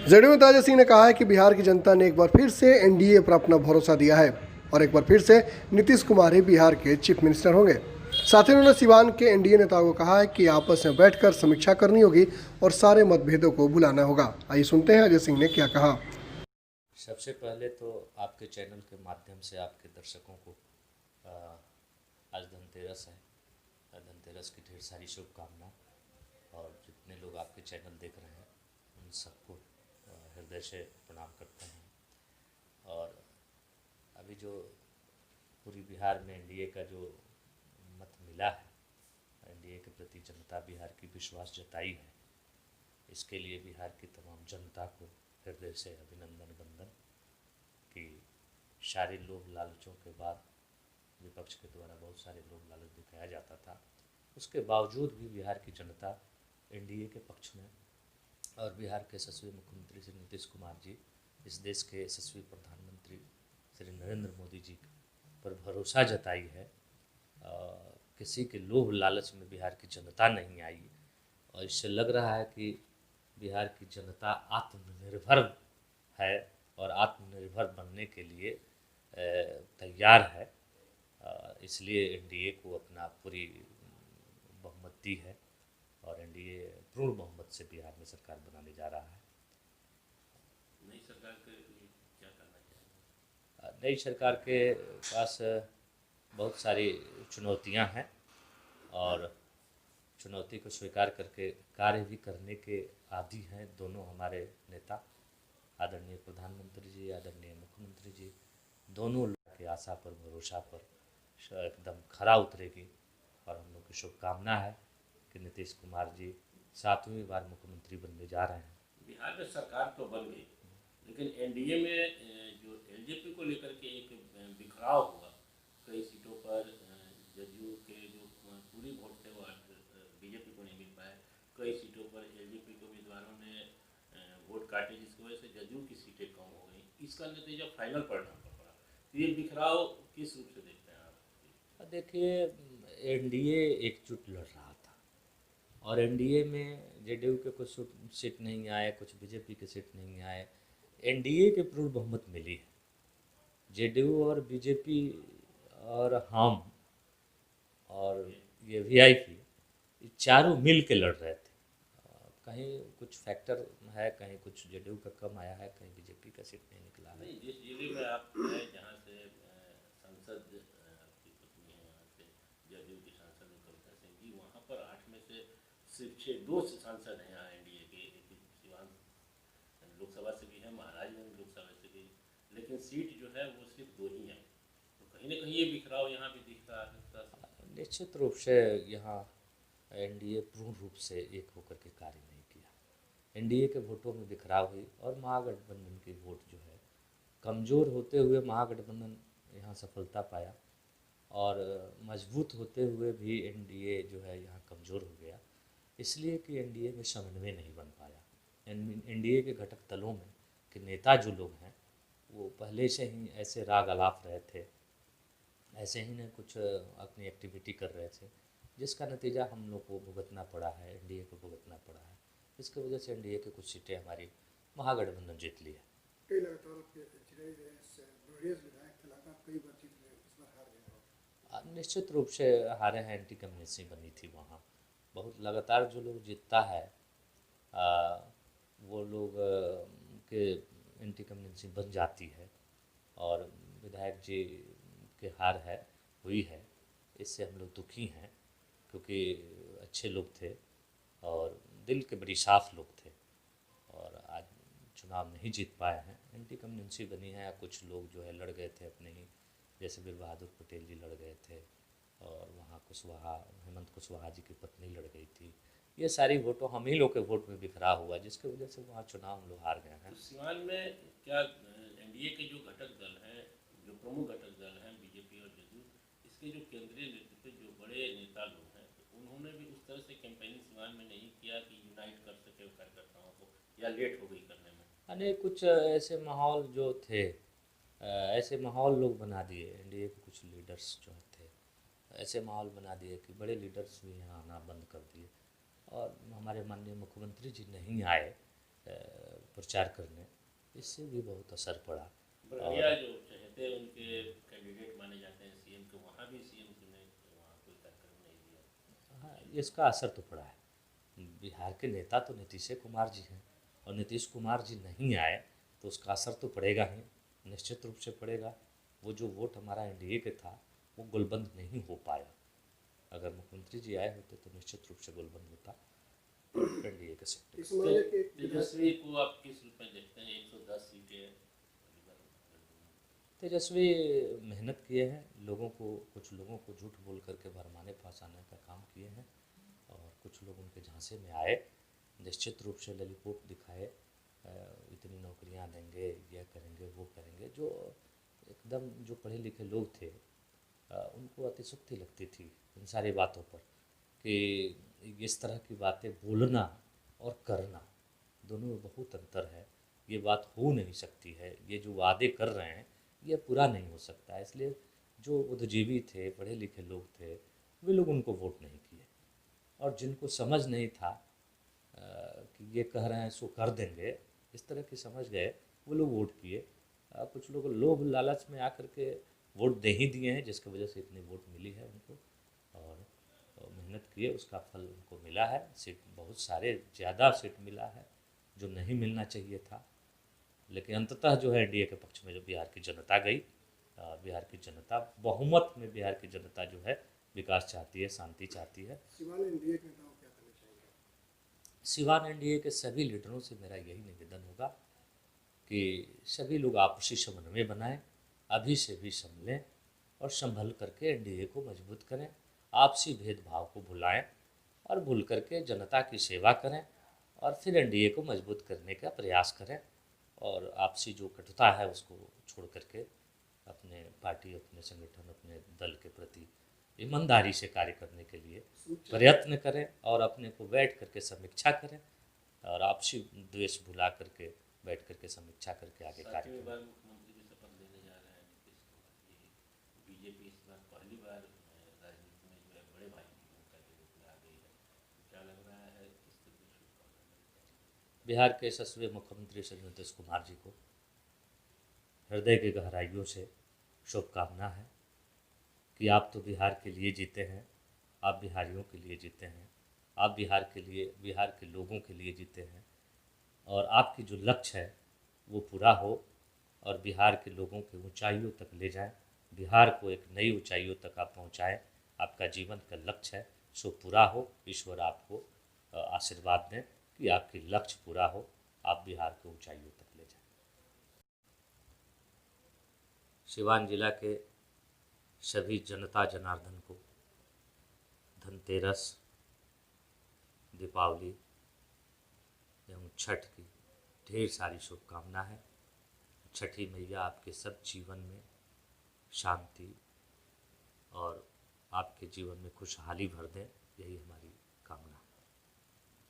जदयू नेता अजय सिंह ने कहा है कि बिहार की जनता ने एक बार फिर से एनडीए पर अपना भरोसा दिया है और एक बार फिर से नीतीश कुमार ही बिहार के चीफ मिनिस्टर होंगे। साथ ही उन्होंने सिवान के एनडीए नेताओं को कहा है कि आपस में बैठकर समीक्षा करनी होगी और सारे मतभेदों को भुलाना होगा। आइए सुनते हैं अजय सिंह ने क्या कहा। सबसे पहले तो आपके चैनल के माध्यम से आपके दर्शकों को आज धनतेरस है, धनतेरस की ढेर सारी शुभकामनाएं। और जितने लोग आपके चैनल देख रहे हैं उन सबको हृदय से प्रणाम करते हैं। और अभी जो पूरी बिहार में एनडीए का जो मत मिला है, एनडीए के प्रति जनता बिहार की विश्वास जताई है, इसके लिए बिहार की तमाम जनता को हृदय से अभिनंदन वंदन कि सारे लोभ लालचों के बाद विपक्ष के द्वारा बहुत सारे लोभ लालच दिखाया जाता था, उसके बावजूद भी बिहार की जनता एनडीए के पक्ष में और बिहार के यशस्वी मुख्यमंत्री श्री नीतीश कुमार जी, इस देश के यशस्वी प्रधानमंत्री श्री नरेंद्र मोदी जी पर भरोसा जताई है। किसी के लोभ लालच में बिहार की जनता नहीं आई और इससे लग रहा है कि बिहार की जनता आत्मनिर्भर है और आत्मनिर्भर बनने के लिए तैयार है। इसलिए एनडीए को अपना पूरी बहुमत दी है और एनडीए पूर्ण बहुमत से बिहार में सरकार बनाने जा रहा है। नई सरकार के लिए क्या करना चाहिए? नई सरकार के पास बहुत सारी चुनौतियां हैं और चुनौती को स्वीकार करके कार्य भी करने के आदी हैं दोनों हमारे नेता, आदरणीय प्रधानमंत्री जी, आदरणीय मुख्यमंत्री जी। दोनों लोग की आशा पर, भरोसा पर एकदम खरा उतरेगी और हम लोग की शुभकामना है कि नीतीश कुमार जी 7वीं बार मुख्यमंत्री बनने जा रहे हैं। बिहार में सरकार तो बन गई, लेकिन एनडीए में जो एलजेपी को लेकर के एक बिखराव हुआ, कई सीटों पर जदयू के जो पूरी वोट थे वो बीजेपी को नहीं मिल पाए, कई सीटों पर एलजेपी के उम्मीदवारों ने वोट काटे, जिसकी वजह से जदयू की सीटें कम हो गई। इसका नतीजा फाइनल परिणाम पर पड़ा। तो ये बिखराव किस रूप से देखते हैं आप? देखिए, एनडीए एकजुट लड़ रहा था और एनडीए में जेडीयू के कुछ सीट नहीं आए, कुछ बीजेपी के सीट नहीं आए, एनडीए के पूर्ण बहुमत मिली है। जेडीयू और बीजेपी और हम और ये वीआईपी, चारों मिल के लड़ रहे थे। कहीं कुछ फैक्टर है, कहीं कुछ जेडीयू का कम आया है, कहीं बीजेपी का सीट नहीं निकला है। नहीं, जिस जिले में आप हैं जहाँ से सांसद आपकी पत्नी है, वहाँ से जदयू की सांसद कविता सिंह जी, वहाँ पर 8 में से सिर्फ 2 सांसद हैं यहाँ एनडीए के। एक सिवान लोकसभा से भी है, महाराजगंज लोकसभा से भी, लेकिन सीट जो है वो सिर्फ 2 ही हैं। तो कहीं ना कहीं ये बिखराव यहाँ भी दिख रहा है। निश्चित रूप से यहाँ एनडीए पूर्ण रूप से एक होकर के कार्य नहीं किया। एनडीए के वोटों में बिखराव हुई और महागठबंधन की वोट जो है कमज़ोर होते हुए महागठबंधन यहाँ सफलता पाया और मजबूत होते हुए भी एनडीए जो है यहाँ कमज़ोर हो गया, इसलिए कि एनडीए में समन्वय नहीं बन पाया। एनडीए के घटक दलों में के नेता जो लोग हैं वो पहले से ही ऐसे राग अलाप रहे थे, ऐसे ही ने कुछ अपनी एक्टिविटी कर रहे थे, जिसका नतीजा हम लोग को भुगतना पड़ा है, एनडीए को भुगतना पड़ा है। इसकी वजह से एनडीए के कुछ सीटें हमारी महागठबंधन जीत ली है। कई लगातार विधायक थे, लगातार कई बार जीत गए, इस बार हार गए। निश्चित रूप से हारे हैं, एंटी कम्युनिस्टी बनी थी वहाँ। बहुत लगातार जो लोग जीतता है वो लोग के एंटी कम्युनिस्टी बन जाती है और विधायक जी के हार है हुई है, इससे हम लोग दुखी हैं क्योंकि अच्छे लोग थे और दिल के बड़ी साफ लोग थे और आज चुनाव नहीं जीत पाए हैं। एंटी कम्युनिस्टी बनी है, कुछ लोग जो है लड़ गए थे अपने ही, जैसे वीर बहादुर पटेल जी लड़ गए थे और वहाँ कुशवाहा, हेमंत कुशवाहा जी की पत्नी लड़ गई थी। ये सारी वोटों हम ही लोग के वोट में बिखराव हुआ, जिसकी वजह से वहाँ चुनाव हम लोग हार गए हैं। तो सिवान में क्या एनडीए के जो घटक दल हैं, जो प्रमुख घटक दल हैं बीजेपी और जदयू, इसके जो केंद्रीय नेतृत्व, जो बड़े नेता लोग हैं, तो उन्होंने भी उस तरह से कैंपेनिंग सिवान में नहीं किया कि यूनाइट कर सके कार्यकर्ताओं को, या लेट हो गई करने में? यानी कुछ ऐसे माहौल जो थे, ऐसे माहौल लोग बना दिए, एनडीए के कुछ लीडर्स जो थे ऐसे माहौल बना दिए कि बड़े लीडर्स भी यहाँ आना बंद कर दिए और हमारे माननीय मुख्यमंत्री जी नहीं आए प्रचार करने, इससे भी बहुत असर पड़ा। बड़िया जो चहेते उनके कैंडिडेट माने जाते हैं सीएम के, वहाँ भी सीएम चुने तो वहाँ कोई कार्यक्रम नहीं दिया। हाँ, इसका असर तो पड़ा है। बिहार के नेता तो नीतीश कुमार जी हैं, और नीतीश कुमार जी नहीं आए तो उसका असर तो पड़ेगा ही, निश्चित रूप से पड़ेगा। वो जो वोट हमारा एनडीए के था वो गोलबंद नहीं हो पाया। अगर मुख्यमंत्री जी आए होते तो निश्चित रूप से गोलबंद होता एनडीए के सिक्के। इस मामले के तेजस्वी को आप किस रूप में देखते हैं? 110 सीटें तेजस्वी मेहनत किए हैं, कुछ लोगों को झूठ बोल करके भरमाने फंसाने का काम किए हैं, और कुछ लोग उनके झांसे में आए, निश्चित रूप से ललीपोप दिखाए, इतनी नौकरियां देंगे, यह करेंगे, वो करेंगे। जो एकदम जो पढ़े लिखे लोग थे उनको अतिशयोक्ति लगती थी इन सारी बातों पर, कि इस तरह की बातें बोलना और करना दोनों में बहुत अंतर है, ये बात हो नहीं सकती है, ये जो वादे कर रहे हैं ये पूरा नहीं हो सकता है। इसलिए जो बुद्धिजीवी थे, पढ़े लिखे लोग थे, वे लोग उनको वोट नहीं किए, और जिनको समझ नहीं था कि ये कह रहे हैं सो कर देंगे, इस तरह की समझ गए, वो लोग वोट किए। कुछ लोग लोभ लालच में आकर के वोट दे ही दिए हैं, जिसकी वजह से इतनी वोट मिली है उनको, और मेहनत किए उसका फल उनको मिला है। सीट बहुत सारे ज़्यादा सीट मिला है जो नहीं मिलना चाहिए था, लेकिन अंततः जो है एनडीए के पक्ष में जो बिहार की जनता गई, बिहार की जनता बहुमत में, बिहार की जनता जो है विकास चाहती है, शांति चाहती है। सिवान एनडीए के नेताओं क्या करना चाहेंगे? सिवान एनडीए के सभी लीडरों से मेरा यही निवेदन होगा कि सभी लोग आपसी समन्वय बनाएं, अभी से भी संभलें और संभल करके एनडीए को मजबूत करें, आपसी भेदभाव को भुलाएं और भूल करके जनता की सेवा करें, और फिर एनडीए को मजबूत करने का प्रयास करें, और आपसी जो कटुता है उसको छोड़ करके अपने पार्टी, अपने संगठन, अपने दल के प्रति ईमानदारी से कार्य करने के लिए प्रयत्न करें, और अपने को बैठ करके समीक्षा करें, और आपसी द्वेष भुला करके बैठ करके समीक्षा करके आगे कार्य सातवीं करें। बार मुख्यमंत्री की शपथ लेने जा रहे हैं नीतीश कुमार जी। बीजेपी इस बार पहली बार राजनीति में जो है बड़े भाई की भूमिका के रूप में आ गई है। क्या लग रहा है किस तरह की शुभकामनाएं? बिहार के यशस्वी मुख्यमंत्री श्री नीतीश कुमार जी को हृदय की गहराइयों से शुभकामना है कि आप तो बिहार के लिए जीते हैं, आप बिहारियों के लिए जीते हैं, आप बिहार के लिए, बिहार के लोगों के लिए जीते हैं, और आपकी जो लक्ष्य है वो पूरा हो, और बिहार के लोगों के ऊंचाइयों तक ले जाएं, बिहार को एक नई ऊंचाइयों तक आप पहुंचाएं। आपका जीवन का लक्ष्य है सो पूरा हो। ईश्वर आपको आशीर्वाद दें कि आपकी लक्ष्य पूरा हो, आप बिहार को ऊंचाइयों तक ले जाएं। सिवान जिला के सभी जनता जनार्दन को धनतेरस, दीपावली एवं छठ की ढेर सारी शुभकामना है। छठी मैया आपके सब जीवन में शांति और आपके जीवन में खुशहाली भर दें, यही हमारी